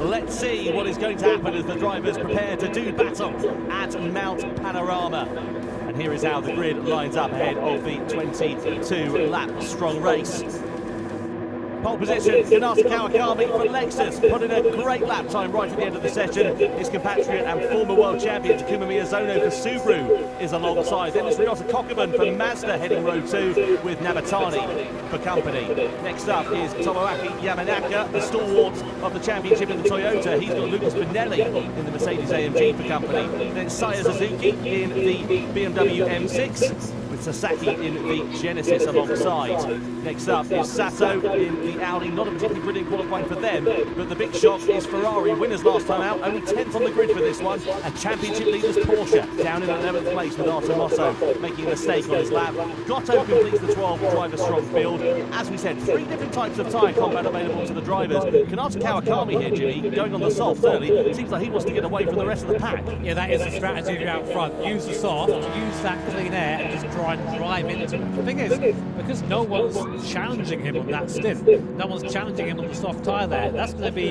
Let's see what is going to happen as the drivers prepare to do battle at Mount Panorama. And here is how the grid lines up ahead of the 22-lap strong race. Pole position, Ganata Kawakami for Lexus, put in a great lap time right at the end of the session. His compatriot and former world champion Takuma Miyazono for Subaru is alongside. Then it's Ryota Kokubun for Mazda heading row 2 with Nabatani for company. Next up is Tomoaki Yamanaka, the stalwart of the championship in the Toyota. He's got Lucas Benelli in the Mercedes AMG for company. Then Saya Suzuki in the BMW M6. With Sasaki in the Genesis alongside. Next up is Sato in the Audi, not a particularly brilliant qualifying for them, but the big shock is Ferrari, winners last time out, only 10th on the grid for this one, and championship leaders Porsche, down in 11th place with Arthur Mosso, making a mistake on his lap. Gotto completes the 12 driver strong field. As we said, 3 different types of tyre combat available to the drivers. Kanata Kawakami here, Jimmy, going on the soft early, seems like he wants to get away from the rest of the pack. Yeah, that is the strategy if you're out front. Use the soft, use that clean air, and just try and drive into it. The thing is, because no one's challenging him on that stint, no one's challenging him on the soft tyre there, that's going to be,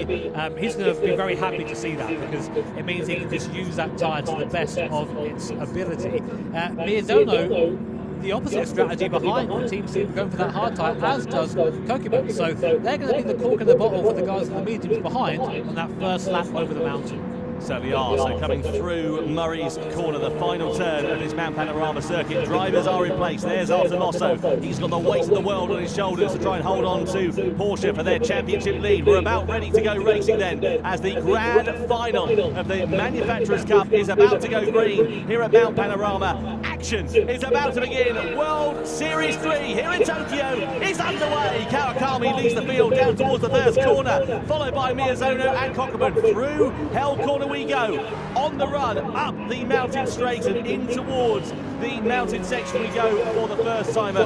he's going to be very happy to see that, because it means he can just use that tyre to the best of its ability. Miyazono, the opposite strategy behind the team seem going for that hard tyre, as does Kokubun. So they're going to be the cork in the bottle for the guys in the mediums behind on that first lap over the mountain. Certainly are. So coming through Murray's corner, the final turn of this Mount Panorama circuit. Drivers are in place. There's Arthur Mosso. He's got the weight of the world on his shoulders to try and hold on to Porsche for their championship lead. We're about ready to go racing then, as the grand final of the Manufacturers' Cup is about to go green here at Mount Panorama. Action is about to begin. World Series 3 here in Tokyo is underway. Kawakami leads the field down towards the first corner, followed by Miyazono and Kokubun. Through Hell Corner we go, on the run, up the mountain straight and in towards the mountain section we go for the first timer.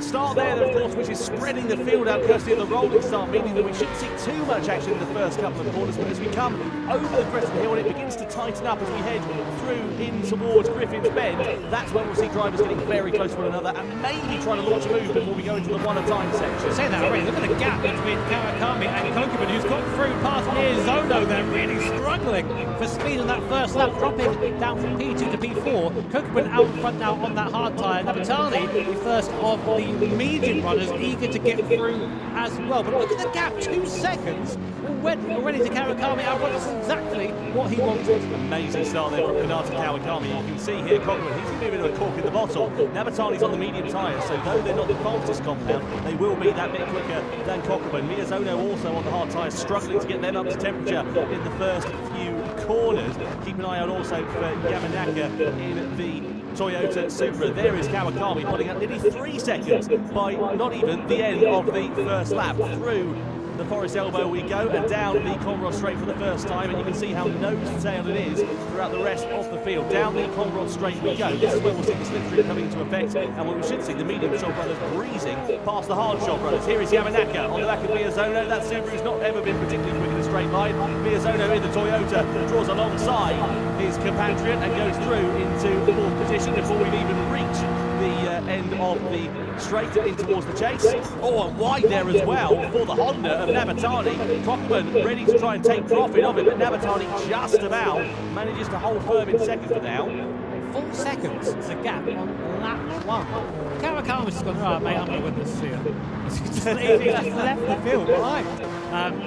Start there, of course, which is spreading the field out courtesy of the rolling start, meaning that we shouldn't see too much action in the first couple of corners, but as we come over the crest of the hill and it begins to tighten up as we head through in towards Griffin's Bend, that's when we'll see drivers getting very close to one another and maybe trying to launch a move before we go into the one-at-a-time section. Say that already, look at the gap between Kawakami and Kokubun, who's got through past Miyazono. They're really struggling for speed on that first lap, dropping down from P2 to P4. Kokubun out in front now on that hard tyre. Nabatani, the first of the medium runners, eager to get through as well. But look at the gap, 2 seconds already to Kawakami out front. That's exactly what he wanted. Amazing start there from Kanata Kawakami. You can see here Kokubun, he's moving a cork in the bottle. Nabatani's on the medium tyres, so though they're not the fastest compound, they will be that bit quicker than Kokubun. Miyazono also on the hard tyres, struggling to get them up to temperature in the first few corners. Keep an eye out also for Yamanaka in the Toyota Supra. There is Kawakami putting out nearly 3 seconds by not even the end of the first lap. Through the Forest Elbow we go and down the Conrod Straight for the first time, and you can see how nose to tail it is throughout the rest of the field. Down the Conrod Straight we go. This is where we'll see the slipstream coming into effect, and we should see the medium shot brothers breezing past the hard shot brothers. Here is Yamanaka on the back of Miyazono. That Subaru's not ever been particularly quick in a straight line. Miyazono in the Toyota draws alongside his compatriot and goes through into the 4th position before we've even reached the end of the straight in towards the chase. Oh, and wide there as well for the Honda of Nabatani. Kokubun ready to try and take profit of it, but Nabatani just about manages to hold firm in second for now. 4 seconds is a gap on lap 1. Kawakami's just gone, right, mate, I'm going to win this here. He's just left the field behind.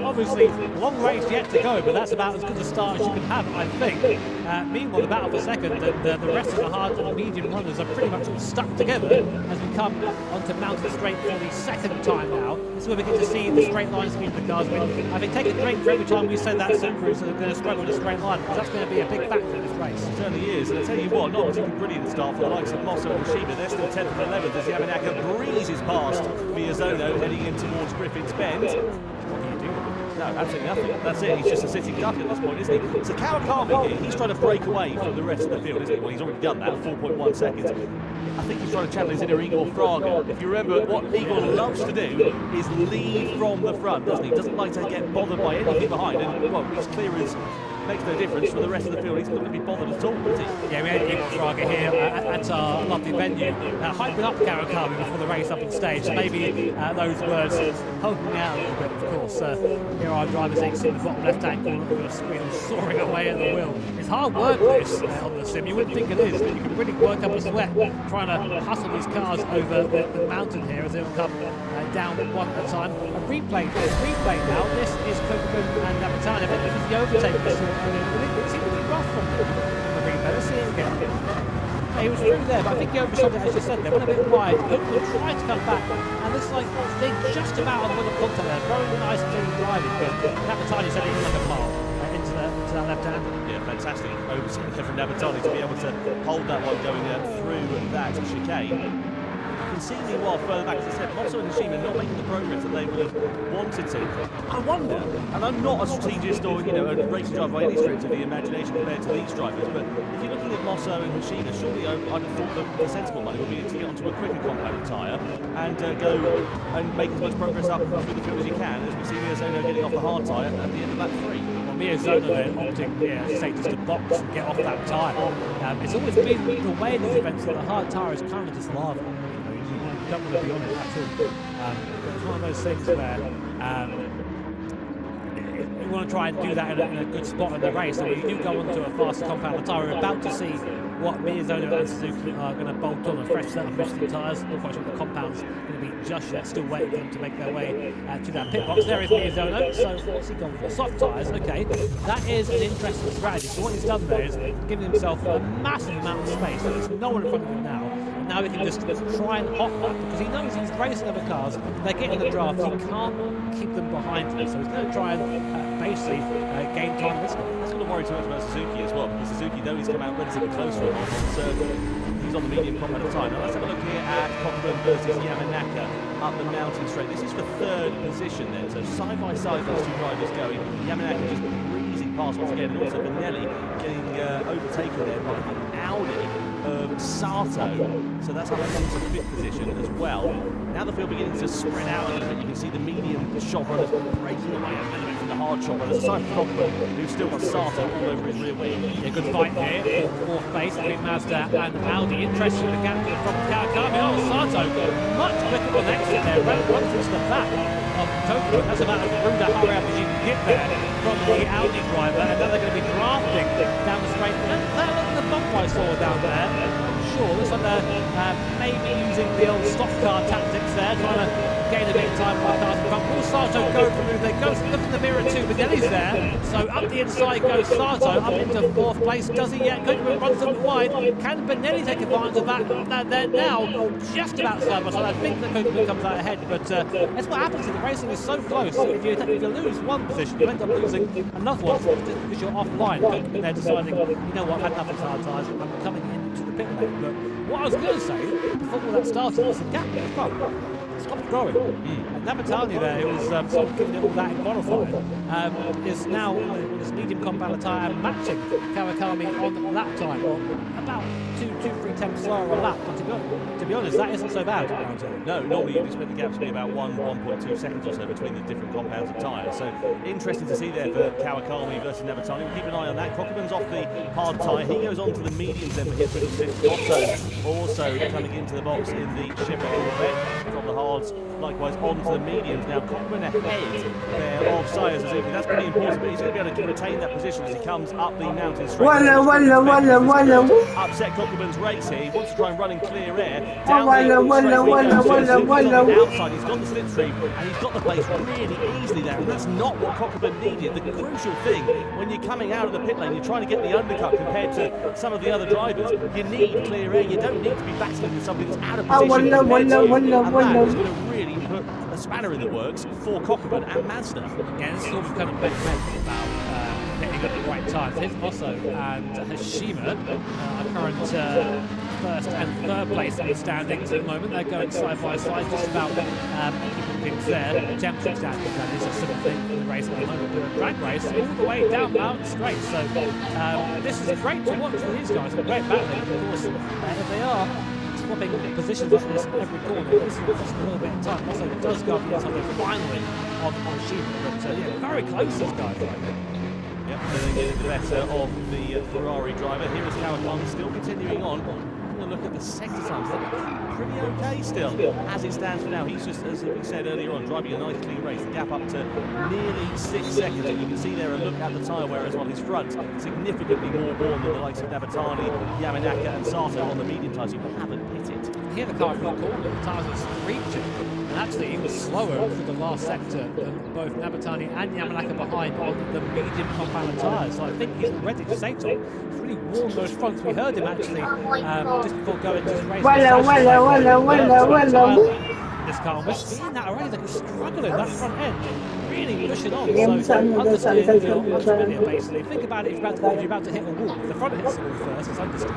Obviously, long race yet to go, but that's about as good a start as you can have, I think. Meanwhile, the battle for second, and the rest of the hard and the medium runners are pretty much all stuck together as we come onto Mountain Straight for the second time now. This is where we get to see the straight line speed of the cars. I think take a drink for every time we say that Subaru, so they're going to struggle in a straight line, because that's going to be a big factor in this race. It certainly is, and I tell you what, not a particularly brilliant start for the likes of Mosso and Shiba. They're still 10th and 11th as Yamanaka breezes past Miyazono heading in towards Griffin's Bend. No, absolutely nothing. That's it. He's just a sitting duck at this point, isn't he? So Kawakami here, he's trying to break away from the rest of the field, isn't he? Well, he's already done that, 4.1 seconds. I think he's trying to channel his inner Igor Fraga. If you remember, what Igor loves to do is lead from the front, doesn't he? Doesn't like to get bothered by anything behind. And, well, his clearance makes no difference for the rest of the field. He's not going to be bothered at all, is he? Yeah, we had Igor Fraga here at our lovely venue, hyping up Kawakami before the race up on stage. So maybe those words helping me out a little bit, of course. Here our drivers, you can see in the bottom left-hand corner of the screen, soaring away at the wheel. It's hard work, this, on the sim. You wouldn't think it is, but you can really work up a sweat trying to hustle these cars over the mountain here as they'll come down one at a time. A replay now. This is Kokobu and Namatani. This is the overtake we saw earlier. It seemed to be rough from the replay. Let's see it again. He was through there, but I think he overshot it, as you said. They went a bit wide. Kokobu tried to come back, and it's like they just about on the contact there. Very nice, clean driving, but Namatani said it was like a mile into that left-hand. Yeah, fantastic oversight there from Namatani to be able to hold that one going through that chicane. You can see meanwhile further back, as I said, Mosso and Hashima not making the progress that they would have wanted to. I wonder, and I'm not a strategist or a racing driver by any stretch of the imagination compared to these drivers, but if you're looking at Mosso and Hashima, surely I'd have thought the sensible money would be to get onto a quicker compact tyre and go and make as much progress up through the field as you can, as we see Miyazono getting off the hard tyre at the end of lap 3. Miyazono then opting, as you say, just to box and get off that tyre. It's always been the way in these events that the hard tyre is kind of just lava. You don't want to be on it at all. But it's one of those things where you want to try and do that in a good spot in the race. So when you do go onto a faster compound tyre, we're about to see what Miyazono and Suzuki are going to bolt on a fresh set of Michelin tyres. Not quite sure the compound's going to be just yet. Still waiting for them to make their way to that pit box. There is Miyazono. So what's he gone for? Soft tyres. Okay, that is an interesting strategy. So what he's done there is giving himself a massive amount of space. So there's no one in front of him now. Now he can just try and hot lap because he knows he's racing other cars. They're getting the draft. He can't keep them behind him. So he's going to try and basically gain time this way. That's going to worry too much about Suzuki as well, because Suzuki, though he's come out relatively close to him on circuit, he's on the medium compound of time. Now let's have a look here at Cockburn versus Yamanaka up the mountain straight. This is for third position there. So side by side those two drivers going. Yamanaka just breezing past once again, and also Benelli getting overtaken there by the Audi of Sato, so that's up into fifth position as well. Now the field begins to spread out a little bit. You can see the medium shot runners breaking away a little bit from the hard shot runners. Aside from Cockburn, who's still got Sato all over his rear wing. Yeah, good fight here. Fourth place between Mazda and Audi. Interesting, the gap from Kawakami. Oh, Sato much quicker on exit there. Runs into the back of Tokyo. That's about as rude a hurry up as you can get there from the Audi driver. And then they're going to be drafting down the straight. Look at the bump I saw down there. I'm sure looks like they're maybe using the old stock car tactics there, trying to gain a bit of time by cars in front. Will Sato go through? They go look in the mirror too. Benelli's there, so up the inside goes Sato up into fourth place. Does he yet? Kokobu runs them wide. Can Benelli take advantage of that? They're now just about side by side. I think that Kokobu comes out ahead, but that's what happens if the racing is so close. If you lose one position, you end up losing another one just because you're offline. Kokobu there deciding, you know what, I've had enough of hard tyres. I'm coming into the pit lane. But what I was going to say before all that started was the gap in the front stopped growing. And Namatani there, who was sort of giving it all that in qualifying, is now with his medium compound tyre and matching Kawakami on lap time, or about 2-3 tenths slower on lap. But to be honest, that isn't so bad. No, normally you'd expect the gap to be about 1.2 seconds or so between the different compounds of tyres. So interesting to see there for Kawakami versus Namatani. We'll keep an eye on that. Cockburn's off the hard tyre. He goes on to the mediums then for his middle six. Also coming into the box in the Chevrolet Corvette from the hards. Likewise onto the mediums. Now Cockburn ahead there of Saya Suzuki. That's pretty important, but he's going to be able to retain that position as he comes up the mountain straight. Upset Cockburn's race here. He wants to try and run in clear air. Down the outside, he's got the slipstream and he's got the place really easily there. And that's not what Cockburn needed. The crucial thing when you're coming out of the pit lane, you're trying to get the undercut compared to some of the other drivers. You need clear air. You don't need to be battling with somebody that's out of position. And that is going to really put a spanner in the works for Cockburn and Mazda. Yeah, this is all kind of meant about hitting at the right times. Here's Mosso and Hashima are current first and third place in the standings at the moment. They're going side by side, just about keeping things there. Championship standings, that is a similar thing in the race at the moment. But a drag race all the way down mountain straight. So this is great to watch for these guys. A great battling, of course. If they are swapping positions like this in every corner. This is just a little bit of time. Also, it does go up the inside there finally on Shima. So yeah, very close this guy. Yep, and then getting the better of the Ferrari driver. Here is Kawakami still continuing on. Having a look at the sector times. They're pretty okay still as it stands for now. He's just, as we said earlier on, driving a nice clean race. The gap up to nearly 6 seconds. And you can see there a look at the tyre, whereas on his front, significantly more worn than the likes of Navatani, Yamanaka and Sato on the medium tyres who haven't pitted. Here the car from the corner, the tyres are screeching. And actually, he was slower through the last sector than both Nabatani and Yamanaka behind on the medium compound tyres. So I think he's ready to say, Tom. He's really warmed those fronts. We heard him actually just before going to the race. This car, we're seeing that already. They're struggling, that front end, really pushing on. So, understeer, basically. Think about it, you're about to hit a wall. If the front hits the wall first, it's understeer.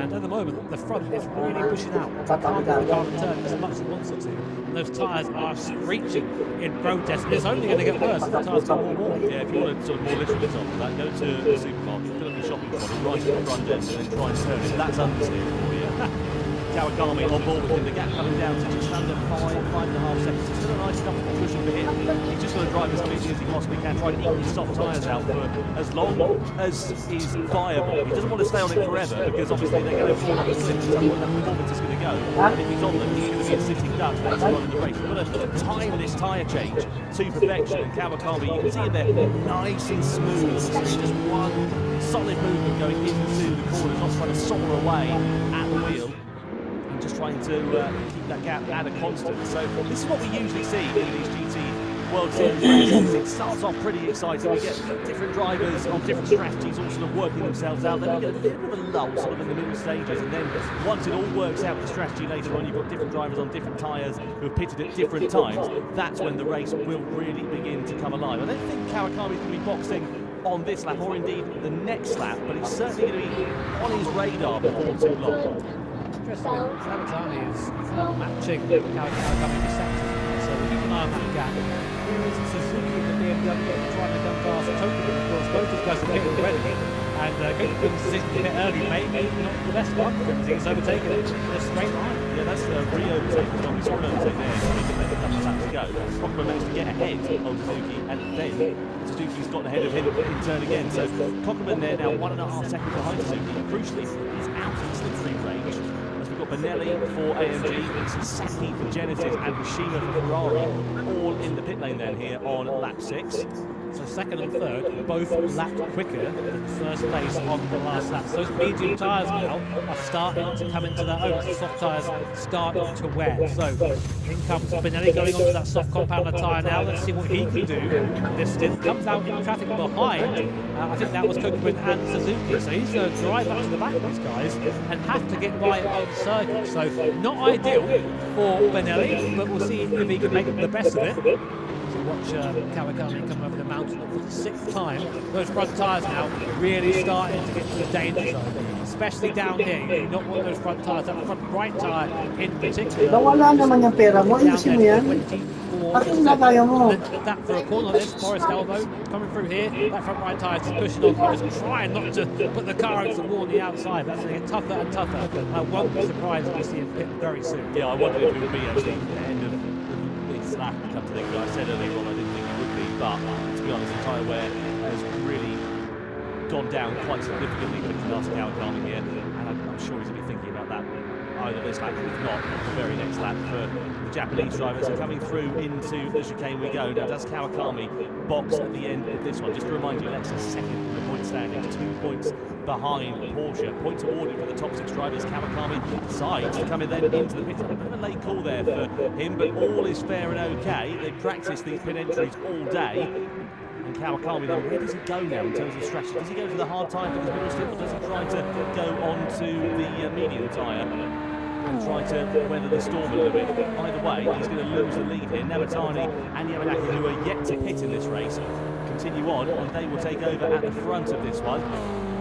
And at the moment, the front is really pushing out. The car can't turn as much as it wants it to. And those tyres are screeching in protest. And it's only going to get worse as the tyres get more warm. Yeah, if you want to sort of more literal example of that, go to the supermarket, fill up your shopping trolley, right at the front end, and then try and turn it. That's understeer for you. Kawakami on board with him. The gap coming down to just under 5.5 seconds. It's still a nice comfortable cushion for him. He's just going to drive as quickly as he possibly can, try to eat his soft tyres out for as long as is viable. He doesn't want to stay on it forever because obviously they're going to fall off the cliff and somewhere that performance is going to go. And if he's on them, he's going to be a sitting duck later on in the race. We're going to time this tyre change to perfection. And Kawakami, you can see him there, nice and smooth. Just one solid movement going into the corners, not trying to soar away at the wheel. Just trying to keep that gap at a constant. So this is what we usually see in these GT World Series races. It starts off pretty exciting. We get different drivers on different strategies all sort of working themselves out. Then we get a bit of a lull sort of in the middle stages. And then once it all works out with the strategy later on, you've got different drivers on different tyres who have pitted at different times. That's when the race will really begin to come alive. I don't think Kawakami's going to be boxing on this lap or indeed the next lap, but it's certainly going to be on his radar before too long. Interesting. Navatani is matching Kawakami in the sectors. So keep an eye on that gap. Here is Suzuki in the BMW trying to come past Tokyo. Of course, both these guys are pitting already. And Goku's decision to hit early, maybe not the best one for him. He's overtaken it in a straight line. Yeah, that's a re-overtake. We saw an overtake there. He let a couple of laps go. Kokuma managed to get ahead of Suzuki, and then Suzuki's gotten ahead of him in turn again. So Kokuma there now 1.5 seconds behind Suzuki. Crucially, he's out of the slipstream range. We've got Benelli for AMG, Sasaki for Genesis, and Shima for Ferrari, all in the pit lane then here on lap 6. So second and third, both lapped quicker than first place on the last lap. So those medium tyres now are starting to come into their own. The soft tyres starting to wear. So in comes Benelli going onto that soft compounder tyre now. Let's see what he can do. This stint comes out in traffic behind. I think that was Kokuma and Suzuki. So he's going to drive up to the back of these guys and have to get right on circuit. So not ideal for Benelli, but we'll see if he can make the best of it. Watch Kawakami come over the mountain for the 6th time. Those front tyres now really starting to get to the danger zone, especially down here. You do not want those front tyres, that front right tyre in particular. Nawala naman yung pera mo, ayusin mo yan. Bakit nagaya mo? That for a corner like this, Forest Elbow coming through here. That front right tyre just pushing on. He was trying not to put the car into the wall on the outside. That's going to get tougher and tougher. I won't be surprised if we see him pit very soon. Yeah, I wondered if it would be actually the end of this lap. Come to think of it, I said earlier on I didn't think it would be, but to be honest, the tyre wear has really gone down quite significantly for Tanaka Kawakami here, and I'm sure he's going to be thinking about that either this lap, if not the very next lap for the Japanese drivers. So coming through into the chicane we go. Now does Kawakami box at the end of this one? Just to remind you, Lexus second in the point standings, 2 points behind Porsche. Points awarded for the top 6 drivers. Kawakami decides to come in then into the pit. A bit of a late call there for him, but all is fair and okay. They practice these pit entries all day. And Kawakami then, where does he go now in terms of strategy? Does he go for the hard tyre for this middle stint, or does he try to go onto the medium tyre and try to weather the storm a little bit? Either way, he's going to lose the lead here. Navatani and Yamanaka, who are yet to pit in this race, continue on, and they will take over at the front of this one.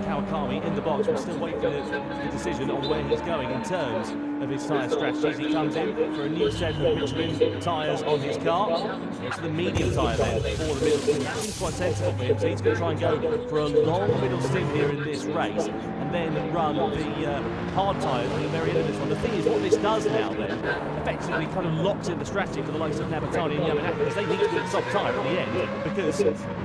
Kawakami in the box. We're still waiting for the decision on where he's going in terms of his tyre strategies. He comes in for a new set of Michelin tyres on his car. It's the medium tyre then for the middle stint. That seems quite sensible for him, so he's going to try and go for a long middle stint here in this race and then run the hard tyres at the very end of this one. The thing is, what this does now then, effectively kind of locks in the strategy for the likes of Nabatani and Yamanaka, because they need to do the soft tyre at the end, because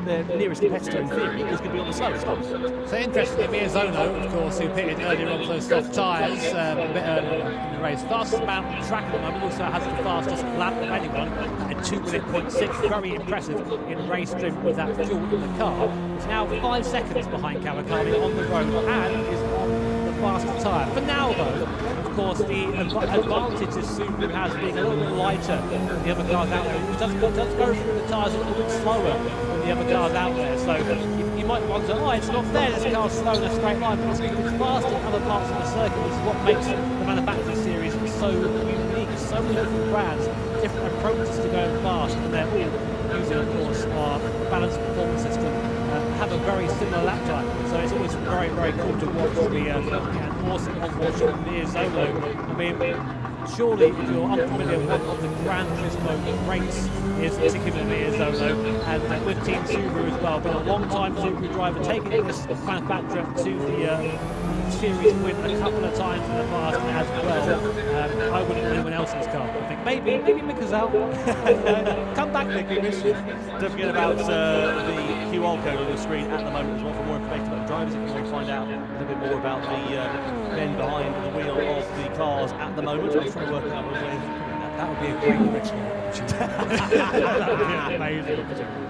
their nearest competitor in theory is going to be on the slowest one. So interestingly, Miyazono, of course, who pitted earlier on those soft tyres a bit earlier in the race, fastest man on the track at the moment, also has the fastest lap of anyone at 2:06. Very impressive in race trim with that fuel in the car. It's now 5 seconds behind Kawakami on the road and is on the faster tyre. For now, though, of course, the advantage that Subaru has being a little bit lighter than the other cars out there. It does go through the tyres a little bit slower than the other cars out there. So you might wonder, oh, it's not fair, this car's slow in a straight line, but it's fast in other parts of the circuit. This is what makes the manufacturing series so unique. So many different brands, different approaches to going fast, and they're all using, of course, our balanced performance system. Have a very similar lap time, so it's always very, very cool to watch the awesome on-board Miyazono. I mean, surely if you're unfamiliar what the GRAN TURISMO race is, particularly Miyazono, and with Team Subaru as well, been a long-time Subaru driver, taking this manufacturer to the series win a couple of times in the past as well. I wouldn't know anyone else in this car. I think maybe Mikazel. Come back, Mick. Don't forget about the QR code on the screen at the moment as well for more information about the drivers. If you want to find out a little bit more about the men behind the wheel of the cars at the moment, I'm trying to work out a way of putting that. That would be a great ritual opportunity. That would be an amazing opportunity.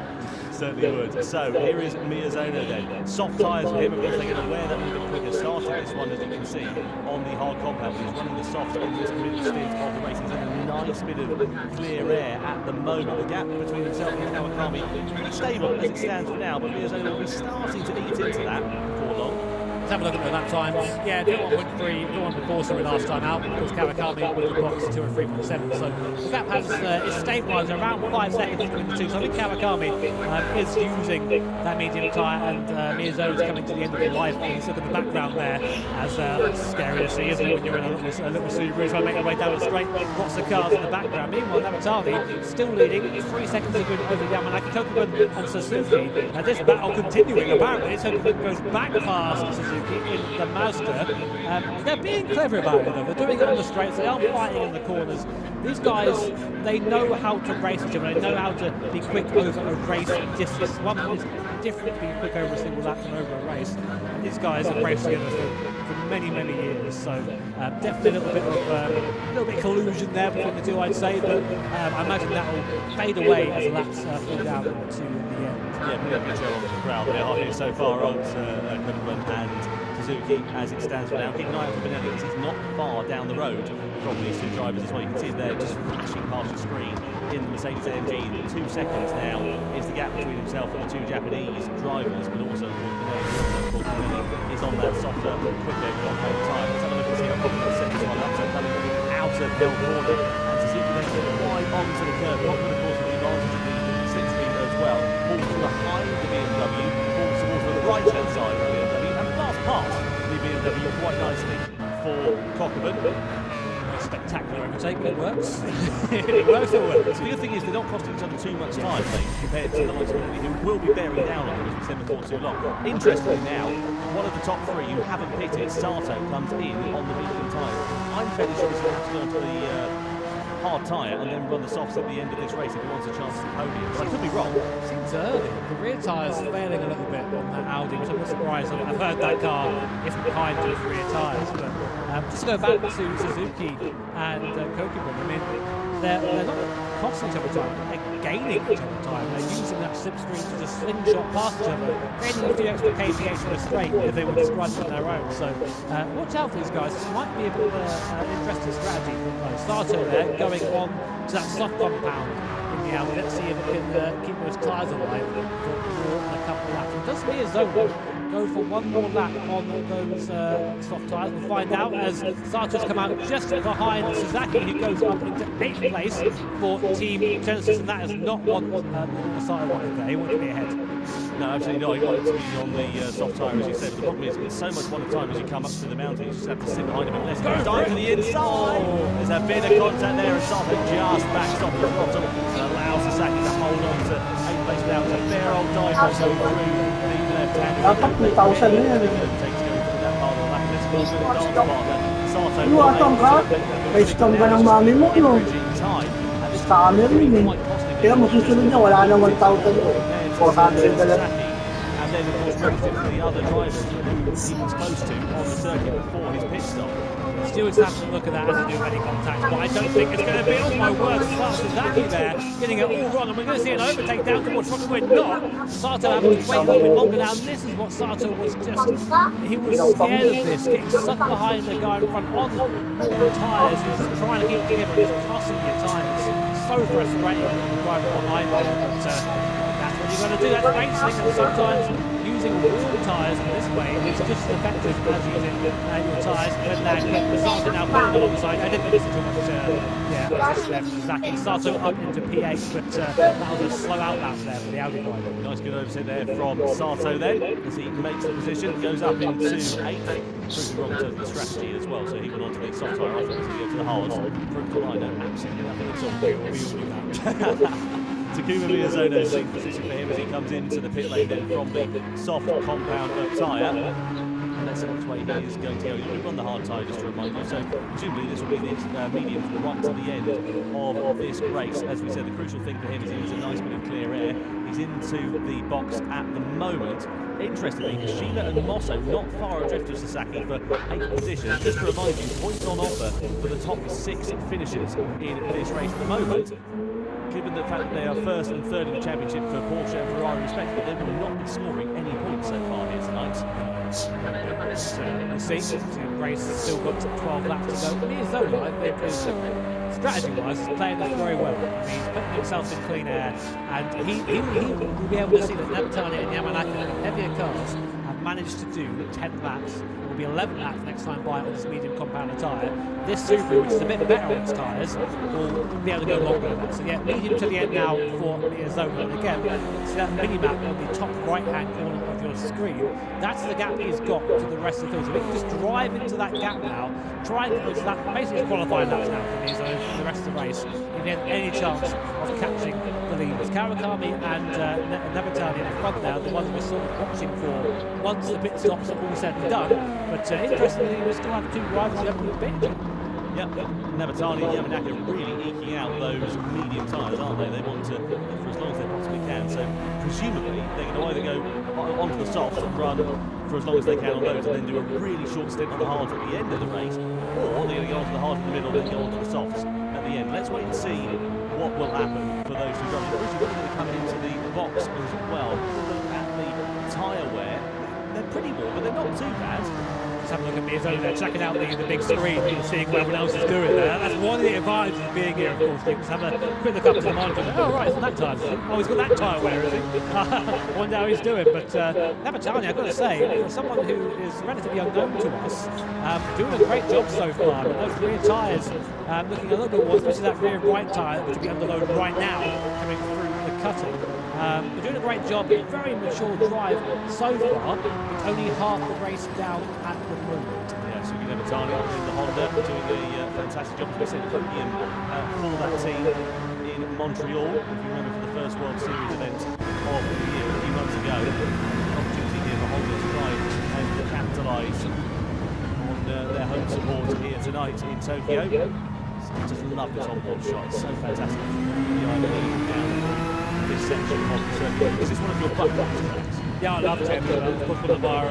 Certainly would. So here is Miyazono then. Soft tyres for him, of course, they're going to wear that a little bit quicker. Started this one, as you can see, on the hard compound. He's running the soft in this middle stint of the race. He's having a nice bit of clear air at the moment. The gap between himself and Kawakami pretty stable as it stands for now, but Miyazono will be starting to eat into that before long. Let's have a look at the lap times. Yeah, 1.3, 1.4, sorry, last time out. Of course, Kawakami with the box 2:03.7. So the gap is stabilised around 5 seconds between the two. So I think Kawakami is using that medium tyre, and Miyazono is coming to the end of the life. He's looking at the background there, as scary to see, isn't it, when you're in a little Subaru trying to make your way down the straight. Lots of cars in the background. Meanwhile, Nabatani still leading, 3 seconds over Yamanaka, Kokuman and Suzuki. And this battle continuing, apparently. Kokuman goes back past Suzuki in the Mazda. They're being clever about it though. They're doing it on the straights. They aren't fighting in the corners. These guys, they know how to race each other. They know how to be quick over a race distance. One is different being quick over a single lap than over a race. And these guys have raced together for many, many years. So definitely a little bit of collusion there between the two, I'd say. But I imagine that will fade away as the laps fall down to the end. Yeah, we have a show on the crowd. They are here so far on Kokuman and Suzuki as it stands for now. Keep an eye out for Benelli because he's not far down the road from these two drivers as well. You can see there just flashing past your screen in the Mercedes AMG. 2 seconds now is the gap between himself and the two Japanese drivers, but also Benelli is on that softer, quicker compound tyre. Let's have a look and see how Kokuman set this one up. So coming out of Hill Corner, and Suzuki then going wide onto the curb. Kokuman, of course, with the advantage of the slip speed as well. Pulls behind the BMW, pulls towards the right-hand side of the BMW, and blast past the BMW quite nicely for Kokuman. Spectacular overtake, but it works. It works, it works. The good thing is they're not costing each other too much time, compared to the likes of Benelli, who will be bearing down on them, as we said before, too long. Interestingly now, one of the top three who haven't pitted, Sato, comes in on the medium tyre. I'm fairly sure he's going to have to go onto the hard tyre and then run the softs at the end of this race if he wants a chance at the podium. So I could be wrong. Seems early. The rear tyre's failing a little bit on that Audi, which I'm not surprised. I've heard that car isn't kind to its rear tyres. But just to go back to Suzuki and Kokuman, I mean, they're not costing each other time, they're gaining each other time. They're using that slipstream to just slingshot past each other, gaining a few extra kph in a straight if they were to run on their own. So watch out for these guys. This might be a bit of an interesting strategy for Sato there, going on to that soft compound in the Audi. Let's see if it can keep those tyres alive for a couple of laps. And does Miyazono go for one more lap on those soft tyres? We'll find out as Sato's come out just behind Suzuki, who goes up into 8th place for Team Genesis, and that is not what Masai wanted there. He wanted to be ahead. No, absolutely not. He wanted to be on the soft tyre, as you said. But the problem is, it's so much one at a time as you come up through the mountain. You just have to sit behind him unless he goes dive to the inside. There's a bit of contact there, and Sato just backs off the throttle and allows Sasaki to hold on to 8th place without a fair old dive going through the left hand. Dapat 2,000 na yan. Takes going through that part of the lap. Let's go to the dance partner. Sato Iwatang ka. May scam ka ng mami mo, no? Scammer yun eh. Kaya masusunod niya, wala na 1,000 400 na lang. And then, of course, relative to the other drivers who he was close to on the circuit before his pit stop. Stewards have to look at that as they do any contact, but I don't think it's going to be. Oh my word, Sasaki there, getting it all wrong, and we're going to see an overtake down towards front. We're not. Sato having to wait a little bit longer now, and this is what Sato was just, he was scared of this, getting stuck behind the guy in front on the tyres. He's trying to keep together, he's tossing your tyres. So frustrating driving behind there, but that's what you've got to do. That's racing, and sometimes using wall tyres in this way is just as effective as using your tyres when they're Sato now pulling alongside. I didn't listen too much, assist there from Zaki. Sato up into P8, but that was a slow out lap there for the Audi driver. Nice good overset there from Sato then, as he makes the position, goes up into 8th. Proving wrong to the strategy as well, so he went on to the soft tyre off as he goes to the hards. Proved the line, absolutely nothing at all. We all knew that. Takuma Miyazono sees position for him as he comes into the pit lane then from the soft compound tyre. And that's which way he is going to go. He'll run the hard tyre, just to remind you. So presumably this will be the medium right to the end of this race. As we said, the crucial thing for him is he needs a nice bit of clear air. He's into the box at the moment. Interestingly, Kashima and Mosso not far adrift of Sasaki for 8th position. Just to remind you, points on offer for the top 6 finishers in this race at the moment. Given the fact that they are 1st and 3rd in the championship for Porsche and Ferrari respectively, they will not be scoring any points so far here tonight. We'll see. The race has still got 12 laps to go. Miyazono, I think, is strategy-wise, is playing this very well. I mean, he's putting himself in clean air, and he will be able to see that Nabatani and Yamanaka, heavier cars, have managed to do 10 laps. It will be 11 laps next time by on this medium compound tyre. This Subaru, which is a bit better on its tyres, will be able to go longer than that. So yeah, medium to the end now for Miyazono. And again, see that mini-map on the top right-hand corner of your screen. That's the gap he's got to the rest of the field. So we can just drive into that gap now, try and get to that, basically qualifying laps now for Miyazono for the rest of the race. If he has any chance of catching the leaders. Kawakami and Nabatani at the front now, the ones we're sort of watching for once the pit stops are all said and done. But interestingly, we still have 2 drivers who haven't been bit. Yep, Nabatani and Yamanaka really eking out those medium tyres, aren't they? They want to, for as long as they possibly can. So presumably they're going to either go onto the softs and run for as long as they can on those, and then do a really short stint on the hards at the end of the race, or they're going to go onto the hards in the middle and then go onto the softs at the end. Let's wait and see what will happen for those 2 drivers. They're going to come into the box as well. Look at the tyre wear. They're pretty warm, but they're not too bad. Let's have a look at Miyazono there, checking out the big screen and seeing what everyone else is doing there. That's one of the advantages of being here, of course. You can have a quick look up to the monitor. Oh, right, it's that tyre. Oh, he's got that tyre wear, is he? I wonder how he's doing. But Nabatani, I've got to say, for someone who is relatively unknown to us, doing a great job so far. But those rear tyres looking a little bit worse, especially that rear right tyre, which will be under load right now, coming through the cutting. We're doing a great job, very mature drive so far, with only half the race down at the moment. Yeah, so you never Nabatani in the Honda doing a fantastic job. As we said, podium for that team in Montreal. If you remember, for the first World Series event of the year a few months ago, opportunity here for Honda to try and capitalise on their home support here tonight in Tokyo. I just love this on-board shot, it's so fantastic. The idea down this section of the circuit. Is this one of your bucket list? Yeah, I love it. Of course, one of our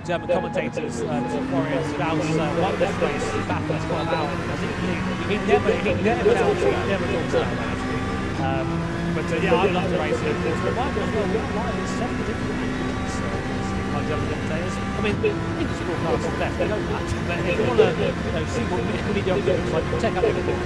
German commentators, Florian Strauss, won this race back in 12 hours. I think he never talks about it, actually. But yeah, I love the race. It's reminded as well, we're live in 7 different languages. Our German commentators. I mean, English broadcasters left, they know that. But if you want to see what mediocre looks like, check out the book.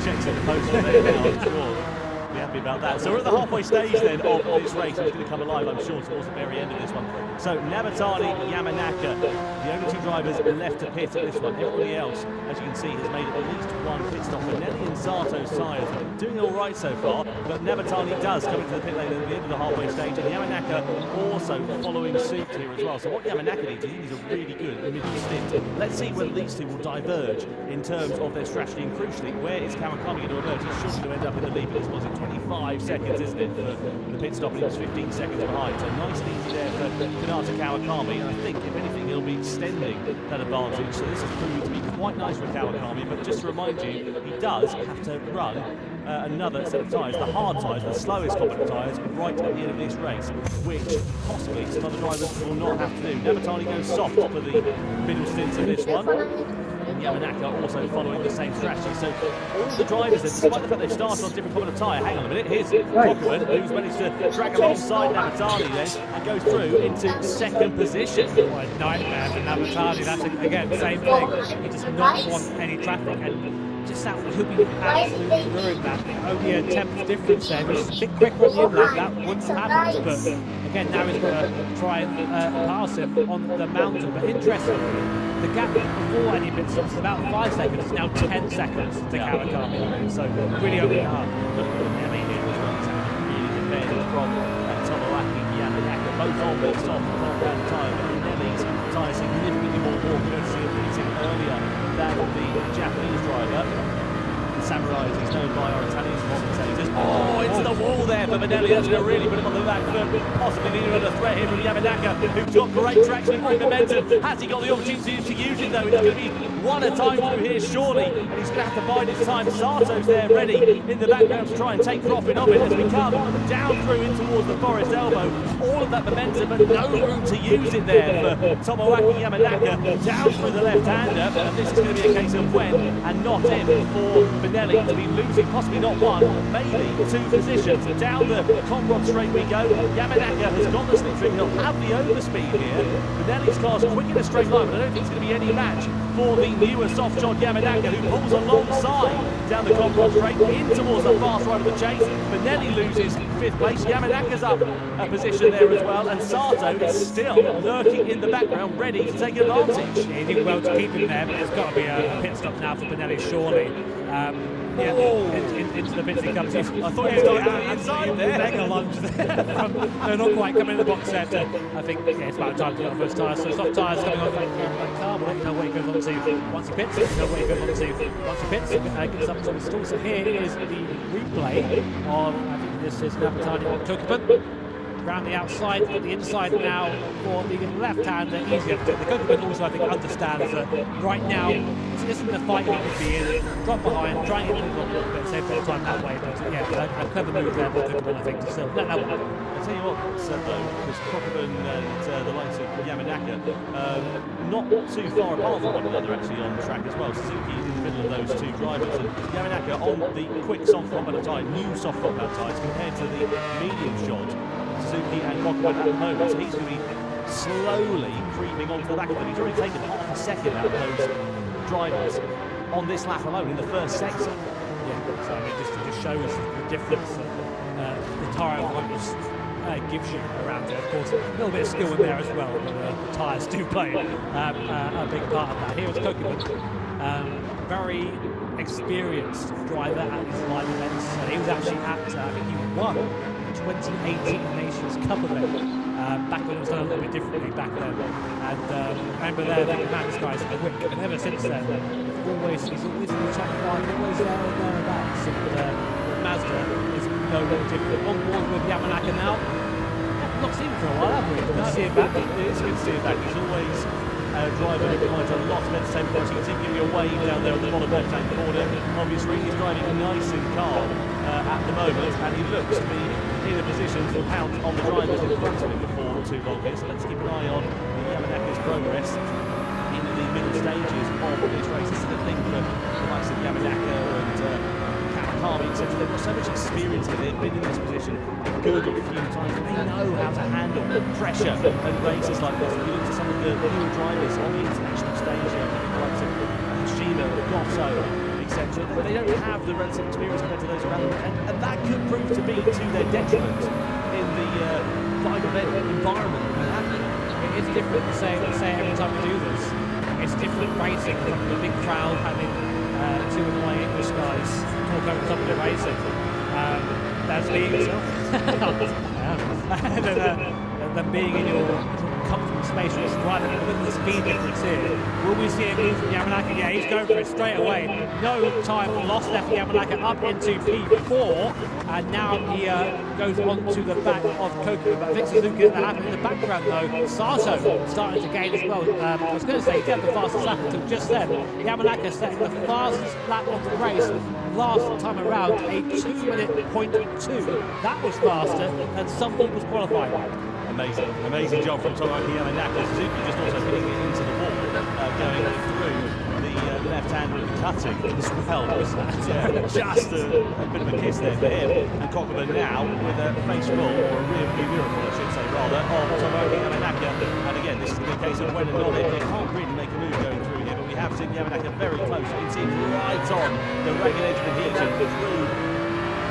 Checks in the post there now, I'm sure. Be happy about that. So we're at the halfway stage then of this race. It's going to come alive, I'm sure, towards the very end of this one. So Navatani, Yamanaka, the only two drivers left to pit at this one. Everybody else, as you can see, has made at least one pit stop. Benelli and Sato's tyres doing all right so far, but Navatani does come into the pit lane at the end of the halfway stage, and Yamanaka also following suit here as well. So what Yamanaka needs, he needs a really good middle stint. Let's see whether these two will diverge in terms of their strategy, and crucially, where is Kawakami going to emerge? He's sure to end up in the lead, but this was in 25 seconds, isn't it, for the pit stop, and he was 15 seconds behind. So nice and easy there for Kanata Kawakami, and I think, if anything, he'll be extending that advantage. So this has proved to be quite nice for Kawakami, but just to remind you, he does have to run another set of tyres, the hard tyres, the slowest competent tyres, right at the end of this race, which possibly some other drivers will not have to do. Navatani goes soft for the middle stints of this one. And Yamanaka also following the same strategy. So all the drivers, despite the fact they've started on different competent tyre, hang on a minute, here's Cockburn, who's managed to drag alongside Navatani then and goes through into second position. What a nightmare for Navatani. That's, again, same thing. He does not want any traffic, and just that would be absolutely ruined that. Only a 10th difference there. If he's a bit quicker on the inlet, that wouldn't have happened. But again, now he's going to try and pass him on the mountain. But interesting, the gap before any pit stops is about 5 seconds. It's now 10 seconds to Kawakami. So really opening up. Really defended from Tomoaki Yamanaka, both on the soft compound tyre, but Nelly's tyre significantly more courtesy of hitting earlier than the Japanese driver. The Samurai, as he's known by our Italian commentators. Oh, into the wall there for Benelli. That's going to really put him on the back foot. Possibly needing another threat here from Yamanaka, who's got great traction and great momentum. Has he got the opportunity to use it though? It's going to be one at a time through here, surely. And he's going to have to bide his time. Sato's there ready in the background to try and take profit of it as we come down through in towards the forest elbow. All of that momentum, but no room to use it there for Tomoaki Yamanaka. Down through the left-hander. And this is going to be a case of when and not if for Benelli to be losing possibly not one, maybe two positions. Down the Conrod straight we go. Yamanaka has got the slipstream. He'll have the overspeed here. Benelli's car's quick in a straight line, but I don't think it's going to be any match for the newer soft shot Yamanaka, who pulls alongside down the Conrod straight in towards the fast right of the chase. Benelli loses 5th place. Yamanaka's up a position there as well, and Sato is still lurking in the background, ready to take advantage. He did well to keep him there, but there's got to be a pit stop now for Benelli, surely. Yeah, into the bits he comes in. I thought he was going on the inside there. Mega lunge there. No, not quite coming in the box set. I think it's about time to get off those tyres. So soft tyres coming off that car. We'll let you know what he goes on to once he pits. We'll know what he goes on to once he pits. Gets up to the stall. So here is the replay of, I think this is Navatani on Kokuban. Around the outside, but the inside now for the left-hander, easier to do. The Kokuban also, I think, understands that right now this isn't the fight he could be in. Drop behind, try and get to the top a little bit, save a bit of time that way. But yeah, a clever move there by Kokuban, I think, to still let that one. I'll tell you what, though, because Kokuban and the likes of Yamanaka, not too far apart from one another actually on the track as well. Suzuki in the middle of those two drivers, and Yamanaka on the quick soft compound tyre, new soft compound tyres compared to the medium shot. Suzuki and Kokuban at the moment, so he's going to be slowly creeping onto the back of them. He's already taken half a second out of those drivers on this lap alone in the first sector. Yeah, so I mean, just shows the difference that the tyre avoidance gives you around it. Of course, a little bit of skill in there as well, but the tyres do play a big part of that. Here is Kokuban, very experienced driver at these live events. He was actually at, I think he won 2018 Nations Cup event back when it was done a little bit differently back then. And remember there, thinking, man, this guy's quick. And ever since then, he's always in the top 5, always there and thereabouts. And Mazda is no different. On board with Yamanaka now. Not seen him for a while, have we? Good to see him back. It is good to see him back. He's always a driver who provides a lot of entertainment. As you can see, giving you a wave down there on the bottom left-hand corner. Obviously, he's driving a nice and calm at the moment, and he looks to be in a position to pounce on the drivers in front of him before too long here. So let's keep an eye on Yamanaka's progress in the middle stages of this race. This is the thing for the likes of Yamanaka and Kawakami, etc. They've got so much experience here. They've been in this position a good few times. They know how to handle pressure and races like this. If you look at some of the newer drivers on the international stage, the likes of Hashima, Gosso, etc., so they don't have the relative experience compared to those around them, and that could prove to be to their detriment in the live event environment that we have. It is different to say every time we do this. It's different racing from the big crowd having two of my English guys talk over the top of the racing. That's being yourself. than being in your comfortable space or driving. Look at the speed difference here. Will we see a move from Yamanaka? Yeah, he's going for it straight away. No time lost left for Yamanaka up into P4, and now he goes on to the back of Koku. But I think Suzuki that happened in the background though. Sato starting to gain as well. I was going to say he had the fastest lap until just then. Yamanaka setting the fastest lap of the race last time around, a 2-minute .2. That was faster than some people's qualifying. Amazing job from Tomoaki Yamanaka. Suzuki just also hitting it into the wall, going through the left hand cutting as well. Just a bit of a kiss there for him. And Kokuma now with a face roll, or a rear view mirror, I should say rather, of Tomoaki Yamanaka. And again, this is the case of when and not if. They can't really make a move going through here, but we have seen Yamanaka very close. It's in right on the ragged edge of adhesion through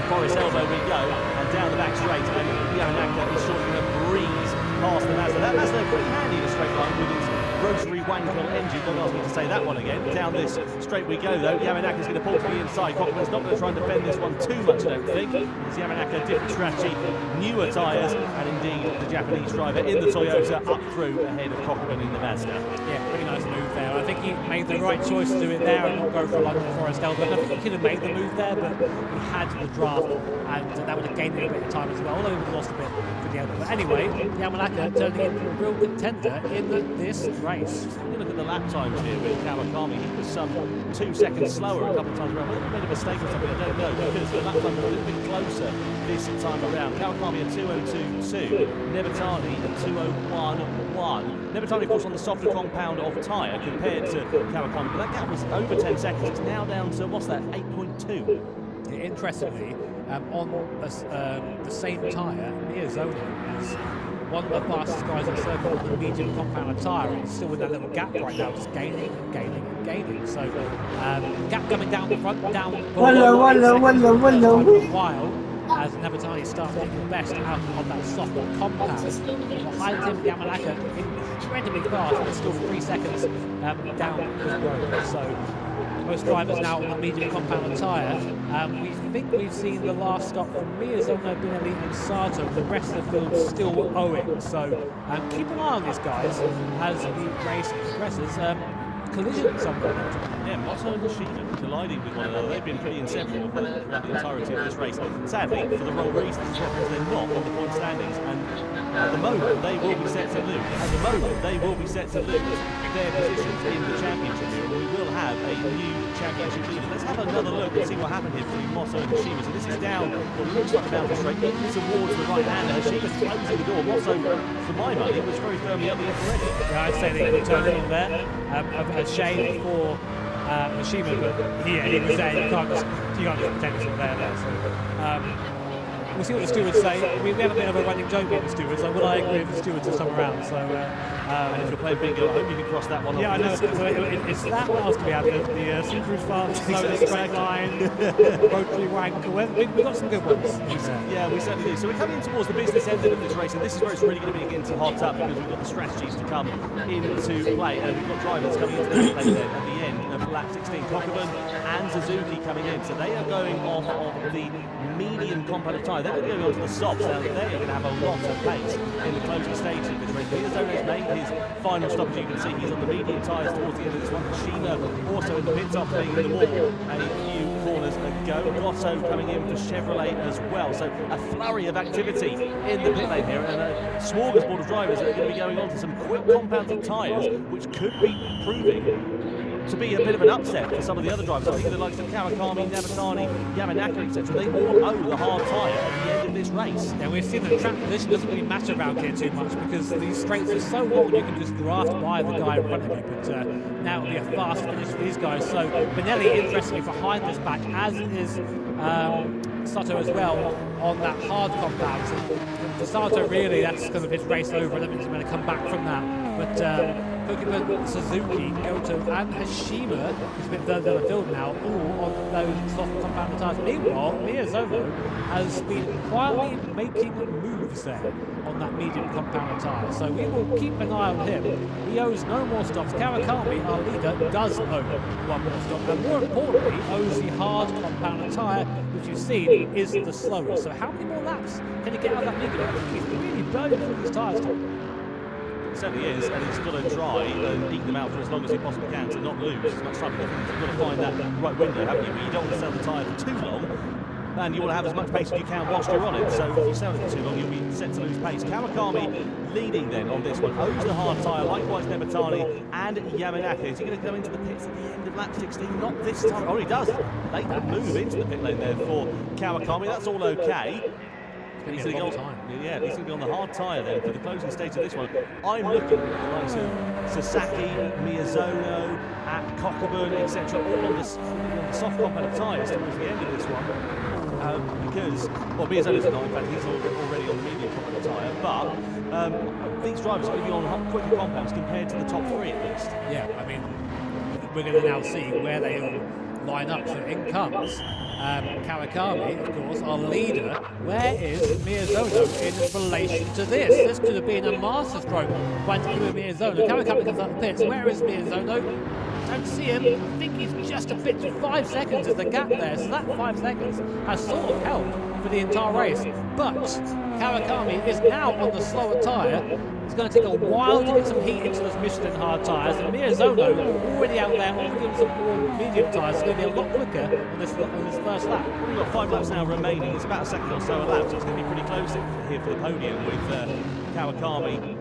Forest Elbow we go, and down the back straight, and Yamanaka is short of a breeze past the Mazda. That Mazda pretty handy in a straight line with its rotary Wankel engine. Don't ask me to say that one again. Down this straight we go though. Yamanaka's going to pull to the inside. Kokuman's not going to try and defend this one too much, I don't think. It's Yamanaka, different strategy, newer tyres, and indeed the Japanese driver in the Toyota up through ahead of Kokuman in the Mazda. Yeah, pretty nice move there. I think he made the right choice to do it there and not go for London Forest Elbow. I think he could have made the move there, but he had the draft, and that would have gained him a bit of time as well, although he would have lost a bit for the elbow. But anyway, Yamanaka turning into a real contender in this race. When you look at the lap times here with Kawakami, he was some 2 seconds slower a couple of times around. Whether he made a mistake or something, I don't know, because the lap times were a little bit closer this time around. Kawakami at 2:02.2, Nebatani at 2:01.1. Nebatani, of course, on the softer compound of tyre compared to Kawakami, but that gap was over 10 seconds. It's now down to, what's that, 8.2? Interestingly, on the same tyre, Miyazaki is one of the fastest guys in the circuit on the medium compound tyre, and still with that little gap right now, just gaining and gaining and gaining. So, gap coming down the front, down for a while, as Nabatani starts taking the best out of that softer compound. Behind him, Yamanaka incredibly fast, but still 3 seconds down his road. So, most drivers now on the medium compound tyre. We think we've seen the last stop from Miyazono, Binelli and Sato. The rest of the field's still owing. So keep an eye on these guys as the race progresses. Collision somewhere. Yeah, Moto and Nishida colliding with one another. They've been pretty inseparable throughout the entirety of this race. Sadly, for the wrong reasons, they're not on the point standings. And at the moment, they will be set to lose. At the moment, they will be set to lose their positions in the championship here. We will have a new championship leader. Let's have another look and see what happened here between Moto and Hashima. So this is down what looks like a mountain straight in towards the right hander. Hashima closing the door. Moto, for my money, was very firmly up the upper edge. Yeah, I'd say they turned it on there. A shame for Hashima, but he was there. You can't just pretend it's not there. So, we'll see what the stewards say. We have a bit of a running joke with the stewards. I would agree with the stewards this time around. So, and if you're playing bingo, I hope you can cross that one off. Yeah, I know. It's that what else do we have? The Subaru's fast, slow, straight line, rotary wank. We've got some good ones. Yeah, we certainly do. So we're coming towards the business end of this race, and this is where it's really going to be getting to hot up, because we've got the strategies to come into play, and we've got drivers coming into the play there at the end of lap 16. Kokuman and Suzuki coming in, so they are going off of the medium compound tyre. They're going on to the softs. Now they are going to have a lot of pace in the closing stages of this race. Miyazono's made his final stop, as you can see. He's on the medium tyres towards the end of this one. Hashima also in the pit stop, playing in the wall a few corners ago. Grotto coming in for Chevrolet as well. So a flurry of activity in the pit lane here, and a smorgasbord of drivers that are going to be going on to some quick compounded tyres, which could be proving to be a bit of an upset for some of the other drivers. I think the likes of Kawakami, Nabatani, Yamanaka, etc. They all owe the hard tyre at the end of this race. Yeah, we've seen the track position doesn't really matter around here too much, because these straights are so long you can just draft by the guy in front of you. But now it'll be a fast finish for these guys. So Benelli, interestingly, behind this back, as is Sato as well on that hard compound. So for Sato, really, that's kind of his race over, and that means he's going to come back from that. But Kokuba, Suzuki, Goto, and Hashima, who's a bit further down the field now, all on those soft compound tyres. Meanwhile, Miyazono has been quietly making moves there on that medium compound tyre. So we will keep an eye on him. He owes no more stops. Kawakami, our leader, does owe one more stop, and more importantly, owes the hard compound tyre, which you see is the slowest. So how many more laps can he get out of that medium? I think he's really burning through these tyres, Tom. It certainly is, and he's got to try and eke them out for as long as he possibly can to not lose as much time. You've got to find that right window, haven't you? But you don't want to sell the tyre for too long, and you want to have as much pace as you can whilst you're on it. So if you sell it for too long, you'll be set to lose pace. Kawakami leading then on this one, owes the hard tyre, likewise Nematani and Yamanaka. Is he going to go into the pits at the end of lap 16? Not this time. Oh, he does. Late move into the pit lane there for Kawakami. That's all okay. He's going to be on the hard tyre then for the closing stage of this one. I'm looking at the likes of Sasaki, Miyazono, at Kokuban, etc., all on the soft compound tyres towards the end of this one. Because, well, Miyazono's not, in fact, he's already on the medium compound tyre, but these drivers are going to be on quicker compounds compared to the top three at least. Yeah, I mean, we're going to now see where they all line up. So in comes Kawakami, of course, our leader. Where is Miyazono in relation to this? This could have been a masterstroke by Takuma Miyazono. Kawakami comes out the pits. Where is Miyazono? Don't see him. I think he's just a bit. 5 seconds is the gap there, so that 5 seconds has sort of helped for the entire race. But Kawakami is now on the slower tyre. It's going to take a while to get some heat into those Michelin hard tyres, and Miyazono already out there, already on some more medium tyres. It's going to be a lot quicker on this first lap. We've got 5 laps now remaining. It's about a second or so a lap, so it's going to be pretty close here for the podium with Kawakami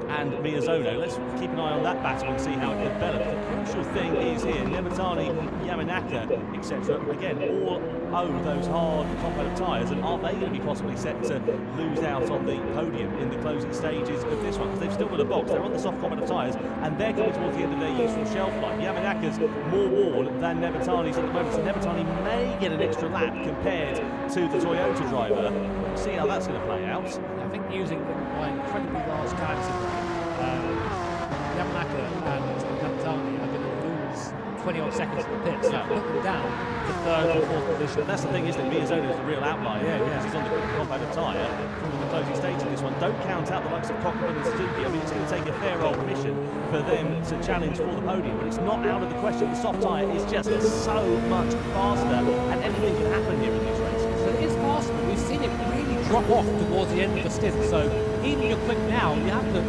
and Miyazono. Let's keep an eye on that battle and see how it develops. The crucial thing is here, Nematani, Yamanaka, etc. Again, all owe those hard compound tyres, and are they going to be possibly set to lose out on the podium in the closing stages of this one? Because they've still got a box, they're on the soft compound tyres, and they're coming towards the end of their useful shelf life. Yamanaka's more worn than Nematani's at the moment, so Nematani may get an extra lap compared to the Toyota driver. We'll see how that's going to play out. I think using my incredibly large tyres, Yamanaka and Nematani are going to lose 20-odd seconds in the pits. That will put them down to 3rd or 4th position. But that's the thing, isn't it? Miyazono is the real outlier. Yeah. Because he's on the quicker compound tyre from the closing stage of this one. Don't count out the likes of Kokuban and Suzuki. I mean, it's going to take a fair old mission for them to challenge for the podium, but it's not out of the question. The soft tyre is just so much faster, and anything can happen here in these races. So it is faster, but we've seen it really drop off towards the end of the stint. So even you're quick now, you have to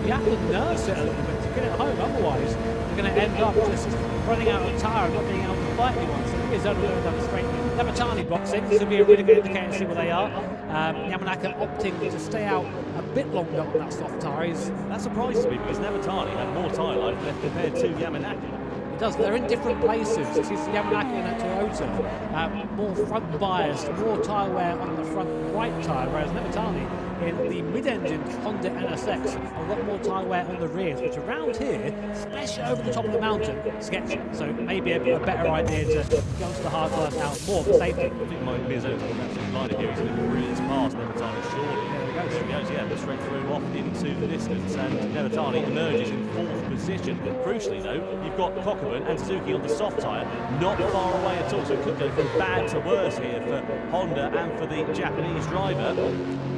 nurse it a little bit to get it home. Otherwise, you're going to end up just running out of tyre and not being able to fight anyone. So it is only going down the straight. Nematani boxing. This will be a really good indicator to see where they are. Yamanaka opting to stay out a bit longer on that soft tyre. That surprises me because Nematani had more tyre life left compared to Yamanaka. Does. They're in different places. This is Yamanaka and a Toyota, more front biased, more tyre wear on the front right tyre, whereas Nematani in the mid-engine Honda NSX, a lot more tyre wear on the rears, which around here, especially over the top of the mountain, sketchy. So maybe a better idea to go onto the hard tyres now, more for safety. I think Miyazono's got an absolute line here. He's going to breeze past Nematani shortly. There he goes, yeah, straight through off into the distance, and Nematani emerges in 4th position. Crucially though, you've got Kokuban and Suzuki on the soft tyre, not far away at all, so it could go from bad to worse here for Honda and for the Japanese driver.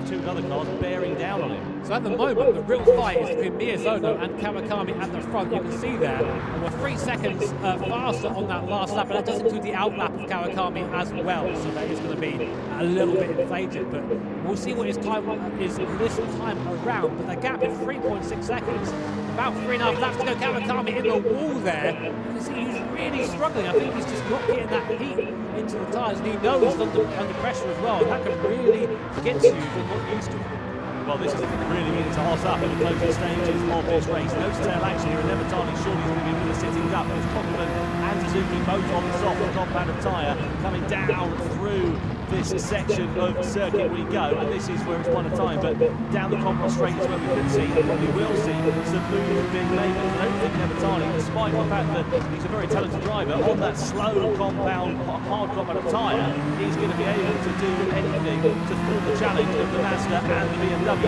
2 other cars bearing down on him. So at the moment, the real fight is between Miyazono and Kawakami at the front. You can see there, and we're 3 seconds faster on that last lap, but that does include the outlap of Kawakami as well, so that is going to be a little bit inflated, but we'll see what his time is this time around. But the gap is 3.6 seconds, about 3.5 laps to go. Kawakami in the wall there. You can see he's really struggling. I think he's just not getting that heat into the tyres, and he knows he's under pressure as well, and that can really get to you if you're not used to it. Well, this is really beginning to hot up at the closing stages of this race. Nose to tail action here, and Nematani surely is going to be with a sitting duck. There's Kokuban and Suzuki both on the soft compound of tyre coming down through this section of circuit we go, and this is where it's one at a time, but down the compound straight is where we could see, and we will see some moves being made. But I don't think Nematani, despite the fact that he's a very talented driver, on that slow compound, hard compound of tyre, he's going to be able to do anything to thwart the challenge of the Mazda and the BMW.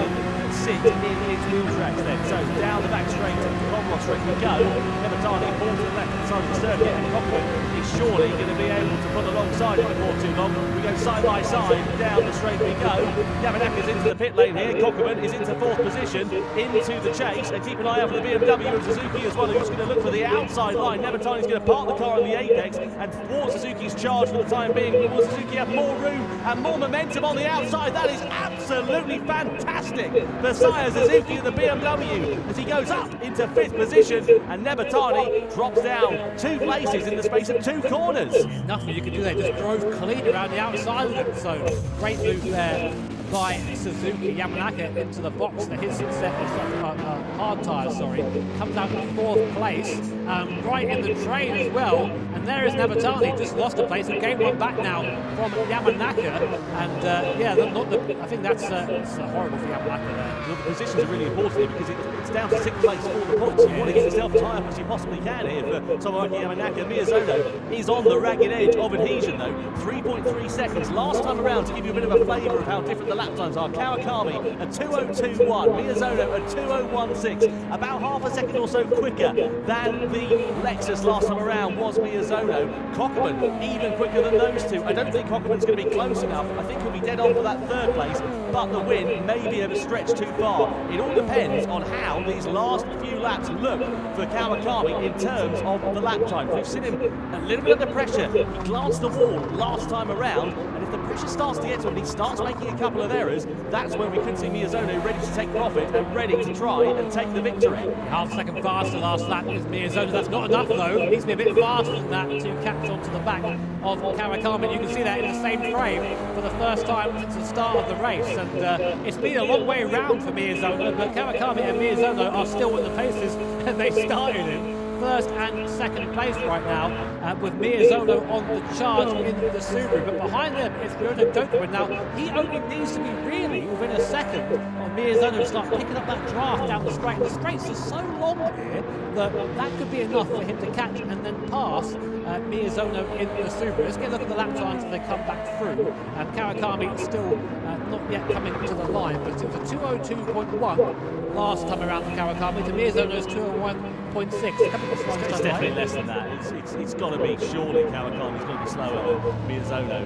sit in its wheel tracks then. So down the back straight, Comrock straight we go. Nevertani pulls to the left hand side of the circuit, and Cochran is surely going to be able to put alongside it before too long. We go side by side, down the straight we go. Yamanaka's into the pit lane here. Cochran is into fourth position, into the chase, and keep an eye out for the BMW and Suzuki as well, who's going to look for the outside line. Nevertani's going to park the car on the apex and thwart Suzuki's charge for the time being. Will Suzuki have more room and more momentum on the outside? That is absolutely fantastic for Saya Suzuki and the BMW as he goes up into fifth position, and Nevertani drops down 2 places in the space of 2 corners. Nothing you can do there, just drove clean around the outside of it. So great move there by Suzuki. Yamanaka into the box for his hard tyres, comes out in 4th place, right in the train as well. And there is Nevertani, just lost a place and gained one back now from Yamanaka. And yeah, I think that's horrible for Yamanaka there. Well, the positions are really important here because it's down to 6th place for the points. You want to get yourself as high up as you possibly can here for Tomoaki Yamanaka. Miyazono is on the ragged edge of adhesion though. 3.3 seconds last time around to give you a bit of a flavour of how different the lap times are. Kawakami a 2:02.1, Miyazono a 2:01.6, about half a second or so quicker than the Lexus last time around was Miyazono. Cochran even quicker than those two. I don't think Cochran's going to be close enough. I think he'll be dead on for that 3rd place, but the win may be able to stretch too far. It all depends on how these last few laps look for Kawakami in terms of the lap time. We've seen him a little bit under pressure. He glanced the wall last time around, and if the pressure starts to get to him, he starts making a couple of errors, that's when we could see Miyazono ready to take profit and ready to try and take the victory. Half a second faster last lap is Miyazono. That's not enough though. He needs to be a bit faster than that to catch onto the back of Kawakami. You can see that in the same frame for the first time since the start of the race. And it's been a long way round for Miyazono, but Kawakami and Miyazono are still at the paces that they started in. 1st and 2nd place right now, with Miyazono on the charge in the Subaru, but behind them is Ryoto Dokuman. Now, he only needs to be really within a second of Miyazono to start picking up that draft down the straight. The straights are so long here that could be enough for him to catch and then pass Miyazono in the Subaru. Let's get a look at the lap times as they come back through. Kawakami still not yet coming to the line, but it was a 2:02.1 last time around for Kawakami. To Miyazono's 2:01.6. It's definitely less than that. It's got to be, surely Kawakami's got to be slower than Miyazono.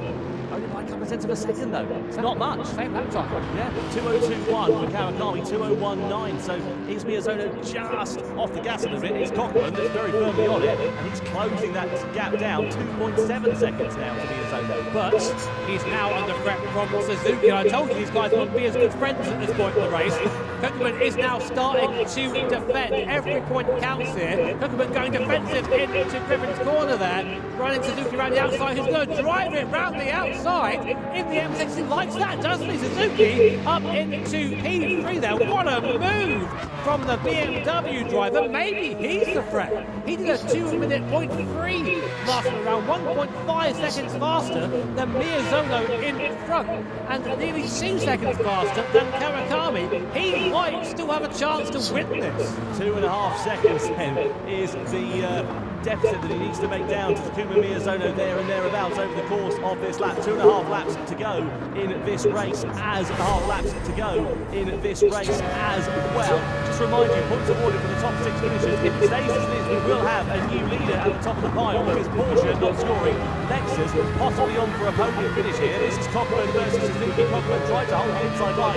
Only by a couple of tenths of a second though. It's not much. Same lap time. Yeah, 2:02.1 for Kawakami, 2:01.9. So is Miyazono just off the gas a little bit? It's Cochran that's very firmly on it, and he's closing that gap down 2.7 seconds now to Miyazono. But he's now under threat from Suzuki. I told you these guys wouldn't be as good friends at this point in the race. Cochran is now starting to defend. Every point counts here. Cochran going defensive into Griffin's corner there. Running Suzuki around the outside. He's going to drive it round the outside in the M6. He likes that, doesn't he? Suzuki up into P3 there. What a move from the BMW driver. Maybe he's the threat. He did a 2:03 last round, 1.5 seconds faster than Miyazono in front, and nearly 2 seconds faster than Kawakami. He might still have a chance to win this. 2.5 seconds then is the deficit that he needs to make down to Takuma Miyazono there and thereabouts over the course of this lap. 2.5 laps to go in this race, as half laps to go in this race as well. Just remind you, points awarded for the top 6 finishers. If it stays as it is, we will have a new leader at the top of the pile because Porsche not scoring. Lexus possibly on for a podium finish here. This is Cochran versus Suzuki. Cochran tried to hold the inside line.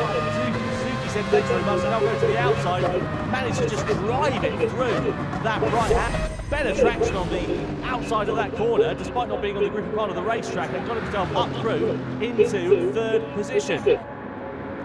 Suzuki said thanks very much, and I'll go to the outside. Managed to just drive it through that right hand. Better traction on the outside of that corner, despite not being on the grippy part of the racetrack, and got himself up through into 3rd position.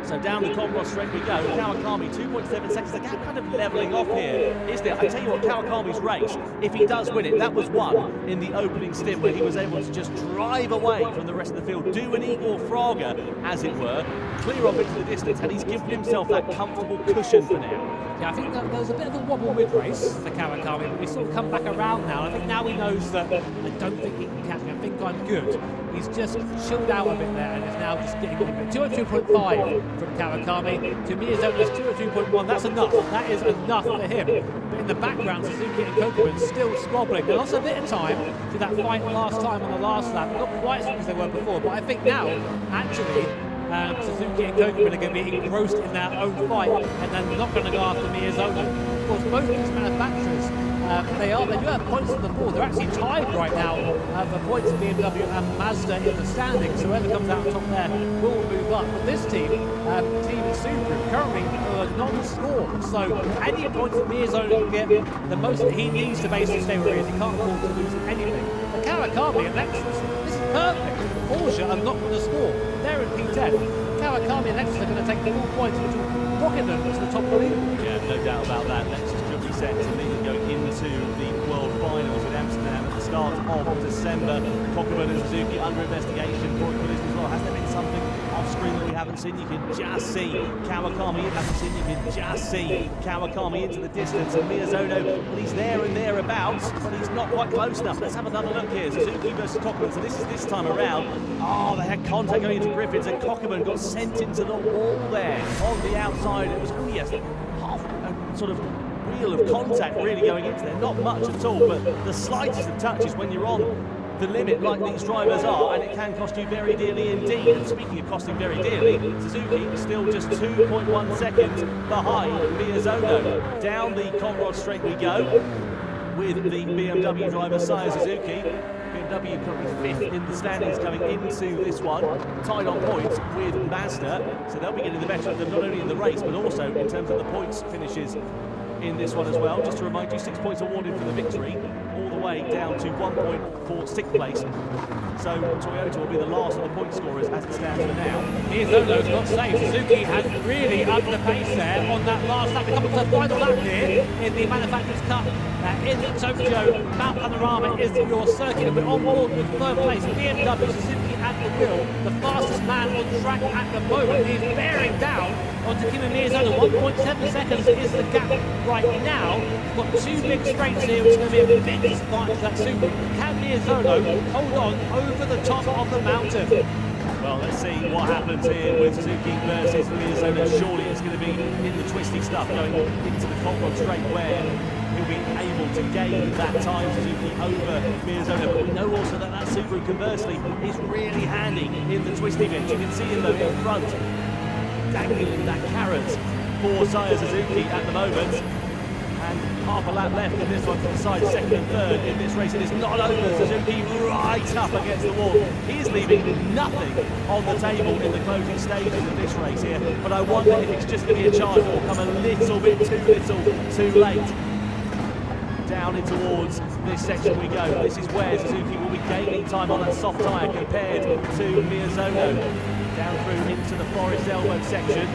So down the Comrock straight we go. Kawakami 2.7 seconds. The gap kind of levelling off here, isn't it? I tell you what, Kawakami's race, if he does win it, that was won in the opening stint where he was able to just drive away from the rest of the field, do an Igor Fraga, as it were, clear off into the distance, and he's given himself that comfortable cushion for now. Yeah, I think that there was a bit of a wobble mid-race for Kawakami, but we sort of come back around now. I think now he knows that I don't think he can catch me. I think I'm good. He's just chilled out a bit there and is now just getting on a bit. 202.5 from Kawakami to Miyazono's 202.1. That's enough. That is enough for him. But in the background, Suzuki and Cochran still squabbling. They lost a bit of time to that fight last time on the last lap. Not quite as good as they were before, but I think now, actually, Suzuki and Kokeman are going to be engrossed in their own fight, and they're not going to go after Miyazono. Of course, both these manufacturers, they do have points on the board. They're actually tied right now for points of BMW and Mazda in the standings. So whoever comes out on top there will move up. But this team, Team Subaru, currently non-score. So any points that Miyazono can get, the most that he needs to basically stay where he is. He can't afford to lose anything. For Kawakami and Lexus, this is perfect. Porsche are not going to score. They're in P10. Kawakami and Lexus are going to take the 4 points, which will rocket them to the top of the leaderboard. Yeah, no doubt about that. Lexus could be set to lead going into the World Finals in Amsterdam at the start of December. Kokeman and Suzuki under investigation for a collision as well. Has there been something off screen that we haven't seen? You can just see Kawakami. You haven't seen. You can just see Kawakami into the distance. And Miyazono, well, he's there and thereabouts, but he's not quite close enough. Let's have another look here. Suzuki versus Kokeman. So this is this time around. Oh, they had contact going into Griffiths, and Kokeman got sent into the wall there on the outside. It was only a half sort of reel of contact really going into there. Not much at all, but the slightest of touches when you're on the limit like these drivers are, and it can cost you very dearly indeed. And speaking of costing very dearly, Suzuki is still just 2.1 seconds behind Miyazono. Down the Conrad Straight we go with the BMW driver Saya Suzuki. BMW currently 5th in the standings coming into this one, tied on points with Mazda, so they'll be getting the better of them not only in the race but also in terms of the points finishes in this one as well. Just to remind you, 6 points awarded for the victory, all the way down to 1 point for 6th place. So Toyota will be the last of the point scorers as it stands for now. Miyazono's not safe. Suzuki has really upped the pace there on that last lap. We're coming to the final lap here in the Manufacturers' Cup in Tokyo. Mount Panorama is your circuit, and we're on board with 3rd place. BMW, Suzuki at the wheel, the fastest man on track at the moment. He's bearing down onto Kimi Miyazono. 1.7 seconds is the gap right now. We've got 2 big straights here, which is going to be a big disadvantage for that Subaru. Can Miyazono hold on over the top of the mountain? Well, let's see what happens here with Suzuki versus Miyazono. Surely it's going to be in the twisty stuff going into the Conrad Straight where he'll be able to gain that time, Suzuki over Miyazono. But we know also that that Subaru, conversely, is really handy in the twisty bits. You can see him though in front, dangling that carrot for Saya Suzuki at the moment. And half a lap left in this one to decide 2nd and 3rd in this race. It is not over. Suzuki right up against the wall. He is leaving nothing on the table in the closing stages of this race here. But I wonder if it's just going to be a charge that will come a little bit too late. Down in towards this section we go. This is where Suzuki will be gaining time on that soft tyre compared to Miyazono. Down through into the Forest Elbow section.